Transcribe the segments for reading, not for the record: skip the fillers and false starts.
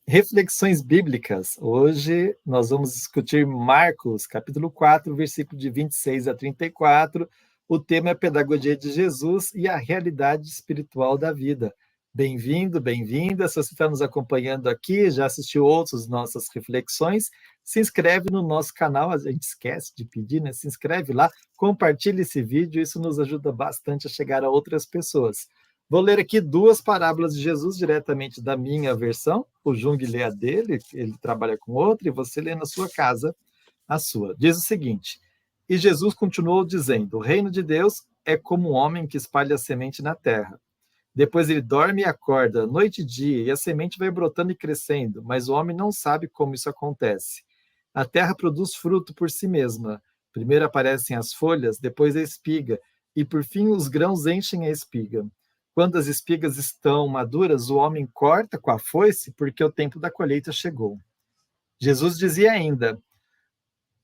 Reflexões bíblicas. Hoje nós vamos discutir Marcos, capítulo 4, versículo de 26 a 34. O tema é a pedagogia de Jesus e a realidade espiritual da vida. Bem-vindo, bem-vinda. Se você está nos acompanhando aqui, já assistiu outras nossas reflexões, se inscreve no nosso canal. A gente esquece de pedir, né? Se inscreve lá, compartilhe esse vídeo, isso nos ajuda bastante a chegar a outras pessoas. Vou ler aqui duas parábolas de Jesus diretamente da minha versão. O Jung lê a dele, ele trabalha com outra, e você lê na sua casa a sua. Diz o seguinte: E Jesus continuou dizendo: O reino de Deus é como um homem que espalha a semente na terra. Depois ele dorme e acorda, noite e dia, e a semente vai brotando e crescendo, mas o homem não sabe como isso acontece. A terra produz fruto por si mesma. Primeiro aparecem as folhas, depois a espiga, e por fim os grãos enchem a espiga. Quando as espigas estão maduras, o homem corta com a foice, porque o tempo da colheita chegou. Jesus dizia ainda: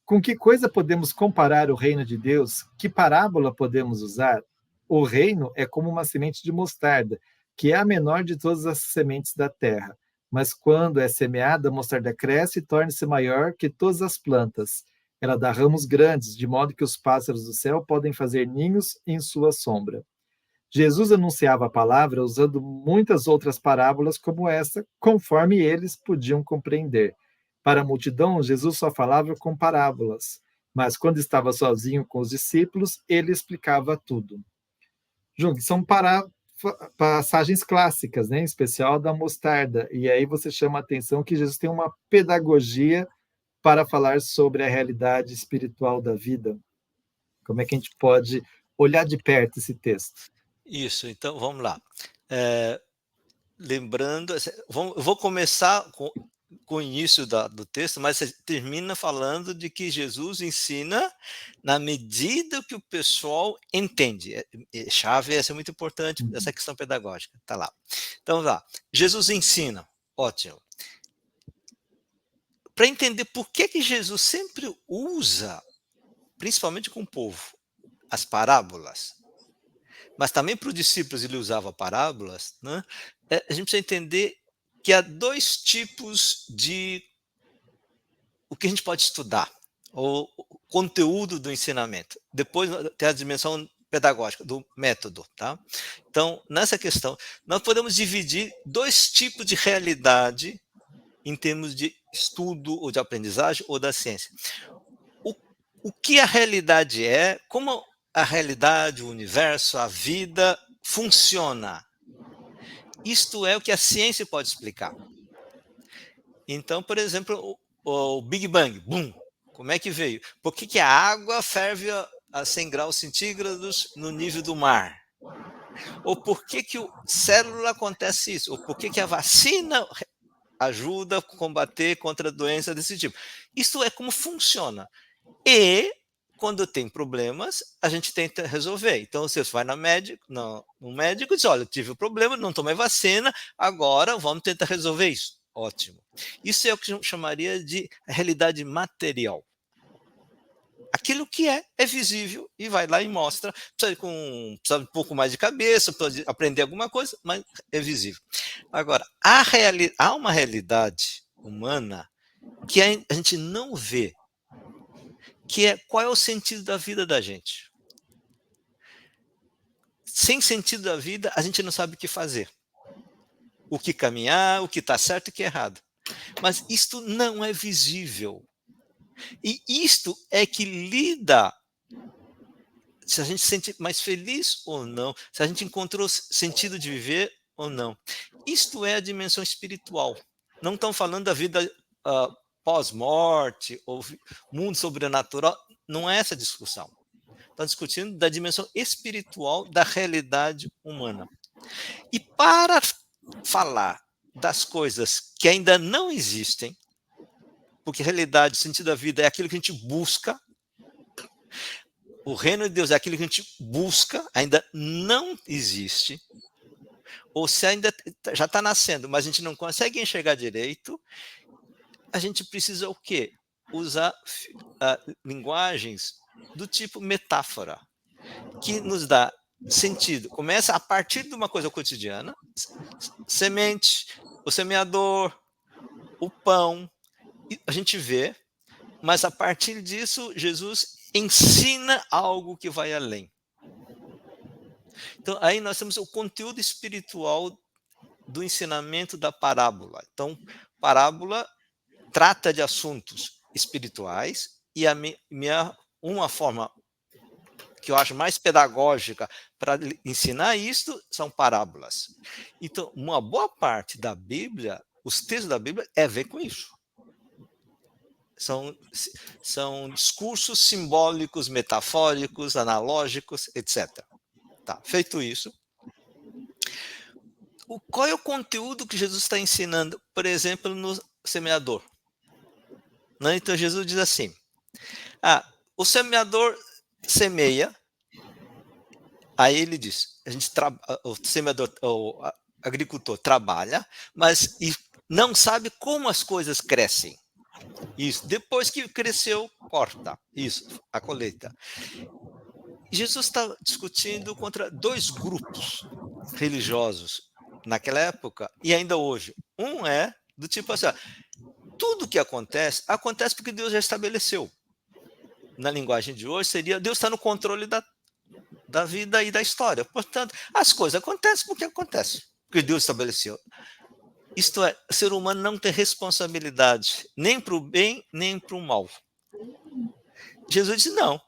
Com que coisa podemos comparar o reino de Deus? Que parábola podemos usar? O reino é como uma semente de mostarda, que é a menor de todas as sementes da terra. Mas quando é semeada, a mostarda cresce e torna-se maior que todas as plantas. Ela dá ramos grandes, de modo que os pássaros do céu podem fazer ninhos em sua sombra. Jesus anunciava a palavra usando muitas outras parábolas como essa, conforme eles podiam compreender. Para a multidão, Jesus só falava com parábolas, mas quando estava sozinho com os discípulos, ele explicava tudo. Jung, são passagens clássicas, né? Em especial da mostarda. E aí você chama a atenção que Jesus tem uma pedagogia para falar sobre a realidade espiritual da vida. Como é que a gente pode olhar de perto esse texto? Isso, então vamos lá. Lembrando, eu vou começar com o início do texto, mas você termina falando de que Jesus ensina na medida que o pessoal entende. Chave, essa é muito importante, essa questão pedagógica. Tá lá. Então, lá. Jesus ensina. Ótimo. Para entender por que Jesus sempre usa, principalmente com o povo, as parábolas, mas também para os discípulos ele usava parábolas, né? A gente precisa entender que há dois tipos de o que a gente pode estudar, o conteúdo do ensinamento. Depois tem a dimensão pedagógica, do método. Tá? Então, nessa questão, nós podemos dividir dois tipos de realidade em termos de estudo, ou de aprendizagem, ou da ciência. O que a realidade é, como a realidade, o universo, a vida funciona. Isto é o que a ciência pode explicar. Então, por exemplo, o Big Bang, boom, como é que veio? Por que a água ferve a 100 graus centígrados no nível do mar? Ou por que o célula acontece isso? Ou por que a vacina ajuda a combater contra doença desse tipo? Isso é como funciona. E quando tem problemas, a gente tenta resolver. Então, você vai no médico e diz: olha, eu tive um problema, não tomei vacina, agora vamos tentar resolver isso. Ótimo. Isso é o que eu chamaria de realidade material. Aquilo que é visível e vai lá e mostra. Precisa de um pouco mais de cabeça, precisa aprender alguma coisa, mas é visível. Agora, há uma realidade humana que a gente não vê, que é qual é o sentido da vida da gente. Sem sentido da vida, a gente não sabe o que fazer. O que caminhar, o que está certo e o que é errado. Mas isto não é visível. E isto é que lida se a gente se sente mais feliz ou não, se a gente encontrou sentido de viver ou não. Isto é a dimensão espiritual. Não estão falando da vida pós-morte ou mundo sobrenatural, não é essa a discussão. Estão discutindo da dimensão espiritual da realidade humana. E para falar das coisas que ainda não existem, porque realidade, o sentido da vida é aquilo que a gente busca, o reino de Deus é aquilo que a gente busca, ainda não existe, ou se ainda já está nascendo, mas a gente não consegue enxergar direito, a gente precisa o quê? Usar linguagens do tipo metáfora, que nos dá sentido. Começa a partir de uma coisa cotidiana, semente, o semeador, o pão, e a gente vê, mas a partir disso, Jesus ensina algo que vai além. Então, aí nós temos o conteúdo espiritual do ensinamento da parábola. Então, parábola trata de assuntos espirituais e uma forma que eu acho mais pedagógica para ensinar isso são parábolas. Então, uma boa parte da Bíblia, os textos da Bíblia, é a ver com isso. São discursos simbólicos, metafóricos, analógicos, etc. Tá, feito isso, qual é o conteúdo que Jesus está ensinando, por exemplo, no semeador? Né? Então, Jesus diz assim, o semeador semeia, aí ele diz, o semeador, o agricultor trabalha, mas não sabe como as coisas crescem. Isso, depois que cresceu, corta, isso, a colheita. Jesus está discutindo contra dois grupos religiosos naquela época e ainda hoje. Um é do tipo assim, tudo que acontece porque Deus já estabeleceu. Na linguagem de hoje seria, Deus está no controle da vida e da história. Portanto, as coisas acontecem porque Deus estabeleceu. Isto é, o ser humano não tem responsabilidade nem para o bem, nem para o mal. Jesus disse, não,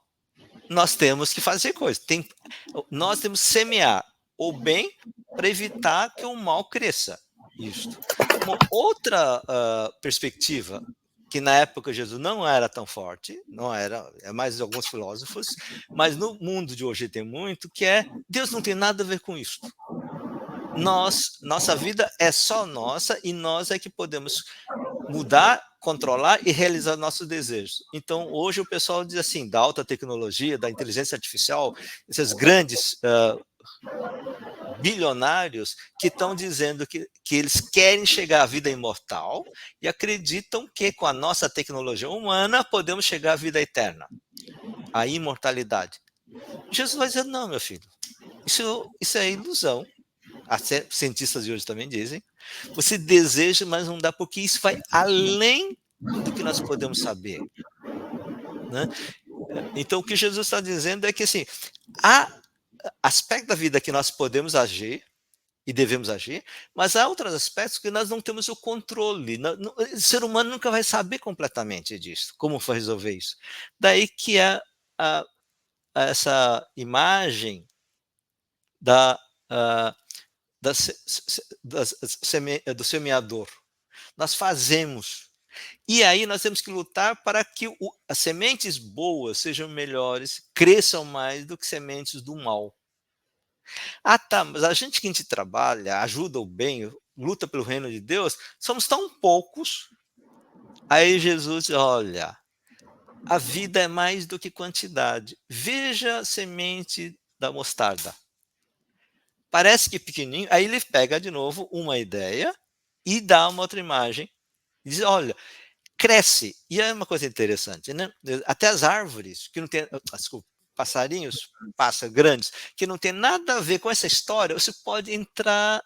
nós temos que fazer coisas. Nós temos que semear o bem para evitar que o mal cresça. Isto. Uma outra perspectiva, que na época de Jesus não era tão forte, não era, é mais alguns filósofos, mas no mundo de hoje tem muito, que é, Deus não tem nada a ver com isso. Nossa vida é só nossa e nós é que podemos mudar, controlar e realizar nossos desejos. Então, hoje o pessoal diz assim, da alta tecnologia, da inteligência artificial, esses grandes bilionários que estão dizendo que eles querem chegar à vida imortal e acreditam que com a nossa tecnologia humana podemos chegar à vida eterna, à imortalidade. Jesus vai dizer, não, meu filho, isso é ilusão. Cientistas de hoje também dizem, você deseja, mas não dá, porque isso vai além do que nós podemos saber. Né? Então, o que Jesus está dizendo é que assim, há aspectos da vida que nós podemos agir e devemos agir, mas há outros aspectos que nós não temos o controle. O ser humano nunca vai saber completamente disso, como foi resolver isso. Daí que é essa imagem do semeador. Nós fazemos. E aí nós temos que lutar para que as sementes boas sejam melhores, cresçam mais do que sementes do mal. Tá, mas a gente trabalha, ajuda o bem, luta pelo reino de Deus, somos tão poucos. Aí Jesus diz, olha, a vida é mais do que quantidade. Veja a semente da mostarda. Parece que pequenininho, aí ele pega de novo uma ideia e dá uma outra imagem. E diz, olha, cresce. E é uma coisa interessante, né? Até as árvores, que não tem, desculpa, passarinhos, pássaros grandes, que não tem nada a ver com essa história, você pode entrar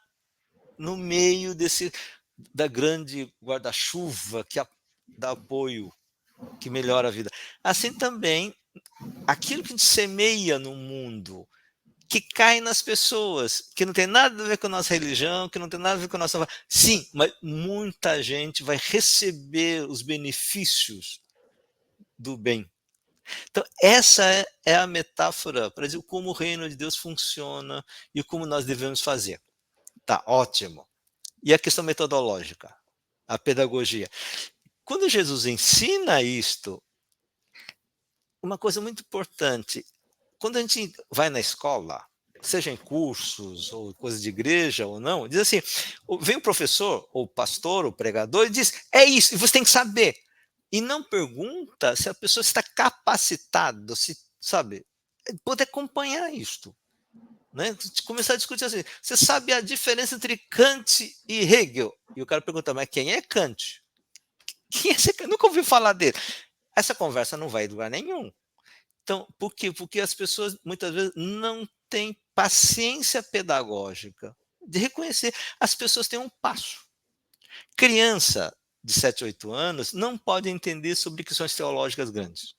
no meio da grande guarda-chuva que dá apoio, que melhora a vida. Assim também, aquilo que a gente semeia no mundo, que cai nas pessoas, que não tem nada a ver com a nossa religião, que não tem nada a ver com a nossa... Sim, mas muita gente vai receber os benefícios do bem. Então, essa é a metáfora para dizer como o reino de Deus funciona e como nós devemos fazer. Tá, ótimo. E a questão metodológica, a pedagogia. Quando Jesus ensina isto, uma coisa muito importante, quando a gente vai na escola, seja em cursos, ou coisa de igreja ou não, diz assim, vem o professor, ou o pastor, ou o pregador, e diz, é isso, e você tem que saber. E não pergunta se a pessoa está capacitada, se, sabe, poder acompanhar isto. Né? Começar a discutir assim, você sabe a diferença entre Kant e Hegel? E o cara pergunta, mas quem é Kant? Quem é esse? Nunca ouvi falar dele. Essa conversa não vai a lugar nenhum. Então, por quê? Porque as pessoas, muitas vezes, não têm paciência pedagógica de reconhecer. As pessoas têm um passo. Criança de 7, 8 anos não pode entender sobre questões teológicas grandes.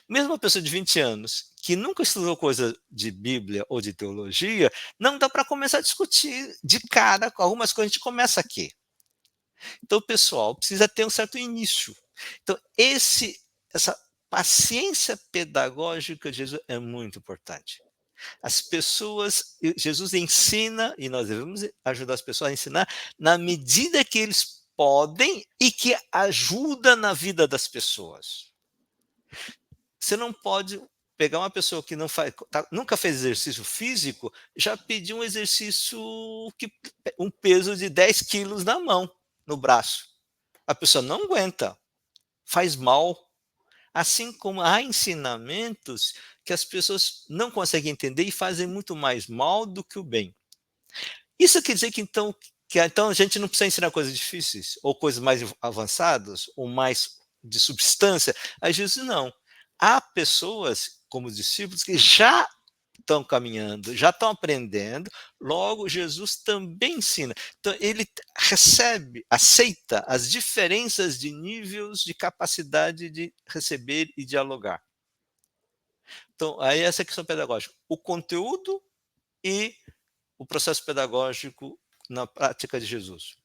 Mesmo uma pessoa de 20 anos, que nunca estudou coisa de Bíblia ou de teologia, não dá para começar a discutir de cara com algumas coisas, a gente começa aqui. Então, o pessoal precisa ter um certo início. Então, essa paciência pedagógica de Jesus é muito importante. As pessoas, Jesus ensina, e nós devemos ajudar as pessoas a ensinar na medida que eles podem e que ajuda na vida das pessoas. Você não pode pegar uma pessoa que não faz, nunca fez exercício físico, já pedir um exercício, um peso de 10 quilos na mão, no braço. A pessoa não aguenta, faz mal. Assim como há ensinamentos que as pessoas não conseguem entender e fazem muito mais mal do que o bem. Isso quer dizer que então a gente não precisa ensinar coisas difíceis, ou coisas mais avançadas, ou mais de substância. A Jesus não. Há pessoas, como os discípulos, que já estão caminhando, já estão aprendendo, logo Jesus também ensina. Então ele aceita as diferenças de níveis de capacidade de receber e dialogar. Então, aí essa é a questão pedagógica. O conteúdo e o processo pedagógico na prática de Jesus.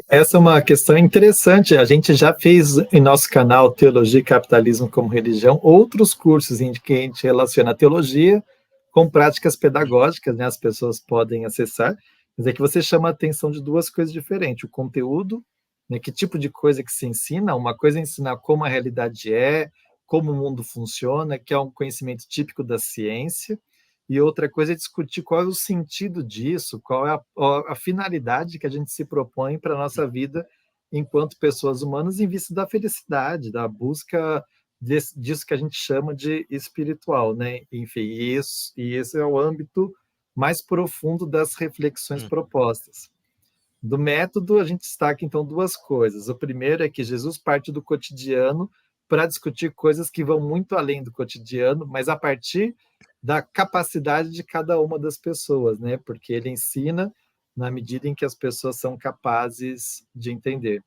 Essa é uma questão interessante. A gente já fez em nosso canal Teologia e Capitalismo como Religião outros cursos em que a gente relaciona a teologia com práticas pedagógicas, né? As pessoas podem acessar. Mas é que você chama a atenção de duas coisas diferentes. O conteúdo, né? Que tipo de coisa que se ensina. Uma coisa é ensinar como a realidade é, como o mundo funciona, que é um conhecimento típico da ciência. E outra coisa é discutir qual é o sentido disso, qual é a finalidade que a gente se propõe para a nossa vida enquanto pessoas humanas em vista da felicidade, da busca disso que a gente chama de espiritual, né? Enfim, e esse é o âmbito mais profundo das reflexões propostas. Do método, a gente destaca, então, duas coisas. O primeiro é que Jesus parte do cotidiano para discutir coisas que vão muito além do cotidiano, mas a partir da capacidade de cada uma das pessoas, né? Porque ele ensina na medida em que as pessoas são capazes de entender.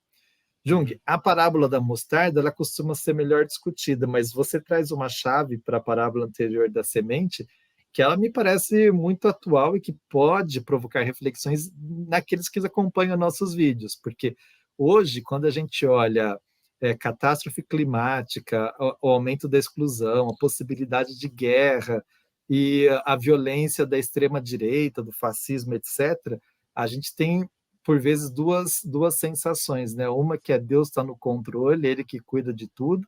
Jung, a parábola da mostarda, ela costuma ser melhor discutida, mas você traz uma chave para a parábola anterior da semente, que ela me parece muito atual e que pode provocar reflexões naqueles que acompanham nossos vídeos, porque hoje, quando a gente olha catástrofe climática, o aumento da exclusão, a possibilidade de guerra e a violência da extrema-direita, do fascismo, etc., a gente tem por vezes duas sensações, né? Uma que é Deus está no controle, ele que cuida de tudo,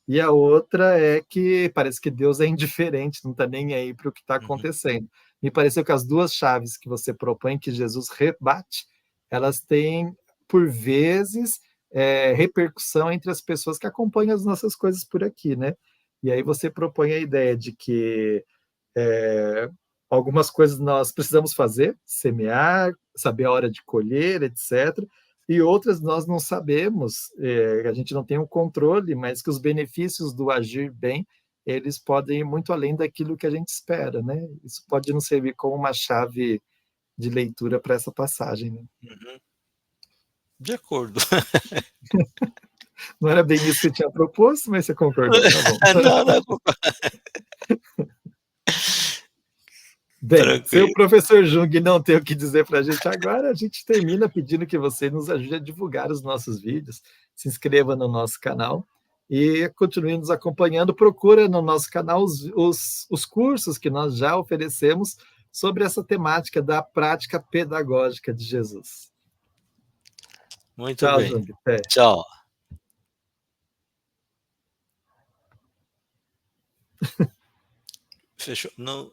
e a outra é que parece que Deus é indiferente, não está nem aí para o que está acontecendo. Me pareceu que as duas chaves que você propõe, que Jesus rebate, elas têm, por vezes, repercussão entre as pessoas que acompanham as nossas coisas por aqui, né? E aí você propõe a ideia de que algumas coisas nós precisamos fazer, semear, saber a hora de colher, etc. E outras nós não sabemos, a gente não tem um controle, mas que os benefícios do agir bem, eles podem ir muito além daquilo que a gente espera, né? Isso pode nos servir como uma chave de leitura para essa passagem, né? De acordo. Não era bem isso que eu tinha proposto, mas você concordou, tá bom. Não, não. Bem, se o Tranquilo. professor Jung não tem o que dizer para a gente agora, a gente termina pedindo que você nos ajude a divulgar os nossos vídeos, se inscreva no nosso canal e continue nos acompanhando. Procura no nosso canal os cursos que nós já oferecemos sobre essa temática da prática pedagógica de Jesus. Muito Tchau, bem. Jung. Até. Tchau. Fechou. Não.